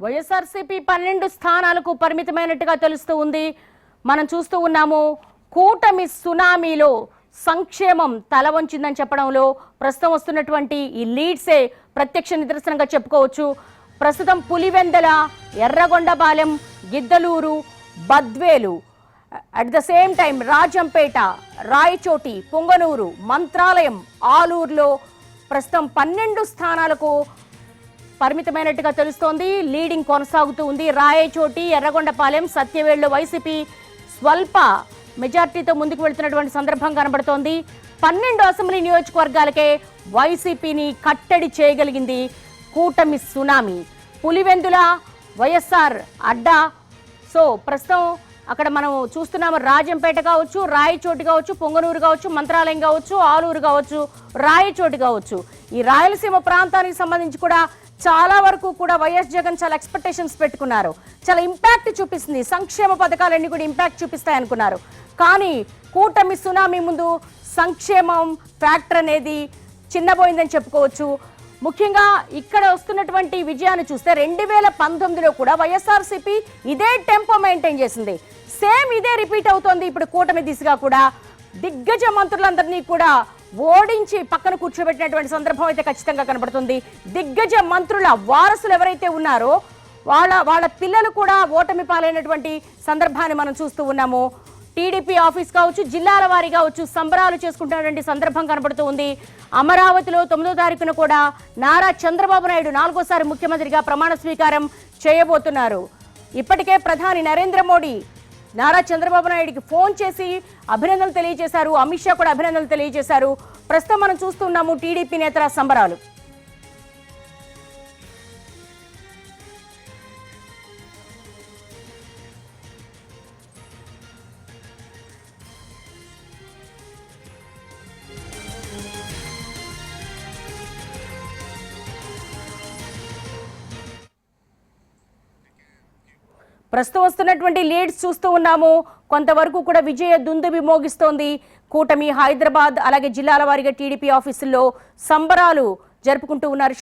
వైఎస్ఆర్సీపీ 12 స్థానాలకు పరిమితమైనట్టుగా తెలుస్తూ ఉంది. మనం చూస్తూ ఉన్నాము కూటమి సునామీలో సంక్షేమం తల వంచిందని చెప్పడంలో ప్రస్తుతం వస్తున్నటువంటి ఈ లీడ్సే ప్రత్యక్ష నిదర్శనంగా చెప్పుకోవచ్చు. ప్రస్తుతం Pulivendula, Yerragondapalem, Giddalur, Badvel, at the same time Rajampet, Rayachoti, Punganur, Mantralayam, ఆలూరులో ప్రస్తుతం 12 స్థానాలకు పరిమితమైనట్టుగా తెలుస్తోంది. లీడింగ్ కొనసాగుతూ ఉంది. రాయచోటి, ఎర్రగొండపాలెం, సత్యవేళ్లు వైసీపీ స్వల్ప మెజార్టీతో ముందుకు వెళ్తున్నటువంటి సందర్భం కనబడుతోంది. 12 అసెంబ్లీ నియోజకవర్గాలకే వైసీపీని కట్టడి చేయగలిగింది కూటమి సునామీ. పులివెందుల వైఎస్ఆర్ అడ్డా. సో ప్రస్తుతం అక్కడ మనం చూస్తున్నాము రాజంపేట కావచ్చు, రాయచోటి కావచ్చు, పొంగనూరు కావచ్చు, మంత్రాలయం కావచ్చు, ఆలూరు కావచ్చు, రాయచోటి కావచ్చు. ఈ రాయలసీమ ప్రాంతానికి సంబంధించి కూడా చాలా వరకు కూడా వైఎస్ జగన్ చాలా ఎక్స్పెక్టేషన్స్ పెట్టుకున్నారు. చాలా ఇంపాక్ట్ చూపిస్తుంది, సంక్షేమ పథకాలన్నీ కూడా ఇంపాక్ట్ చూపిస్తాయి అనుకున్నారు. కానీ కూటమి సునామీ ముందు సంక్షేమం ఫ్యాక్టర్ అనేది చిన్నబోయిందని చెప్పుకోవచ్చు. ముఖ్యంగా ఇక్కడ వస్తున్నటువంటి విజయాన్ని చూస్తే 2019లో కూడా వైఎస్ఆర్సీపీ ఇదే టెంపో మెయింటైన్ చేసింది. సేమ్ ఇదే రిపీట్ అవుతోంది ఇప్పుడు కూటమి దిశగా కూడా. దిగ్గజ మంత్రులందరినీ కూడా ఓడించి పక్కన కూర్చోబెట్టినటువంటి సందర్భం అయితే ఖచ్చితంగా కనబడుతుంది. దిగ్గజ మంత్రుల వారసులు ఎవరైతే ఉన్నారో వాళ్ళ పిల్లలు కూడా ఓటమి పాలైనటువంటి సందర్భాన్ని మనం చూస్తూ ఉన్నాము. టీడీపీ ఆఫీస్ కావచ్చు, జిల్లాల వారీ కావచ్చు, సంబరాలు చేసుకుంటున్నటువంటి సందర్భం కనబడుతూ ఉంది. అమరావతిలో 9వ తారీఖున కూడా నారా చంద్రబాబు నాయుడు 4వ ముఖ్యమంత్రిగా ప్రమాణ స్వీకారం చేయబోతున్నారు. ఇప్పటికే ప్రధాని నరేంద్ర మోడీ నారా చంద్రబాబు నాయుడికి ఫోన్ చేసి అభినందనలు తెలియజేశారు. అమిత్ షా కూడా అభినందనలు తెలియజేశారు. ప్రస్తుతం మనం చూస్తున్నాము టీడీపీ నేతల సంబరాలు. ప్రస్తుతం వస్తున్నటువంటి లీడ్స్ చూస్తూ ఉన్నాము. కొంతవరకు కూడా విజయ దుందుబి మోగిస్తోంది కూటమి. హైదరాబాద్ అలాగే జిల్లాల వారీగా టీడీపీ ఆఫీసుల్లో సంబరాలు జరుపుకుంటూ ఉన్నారు.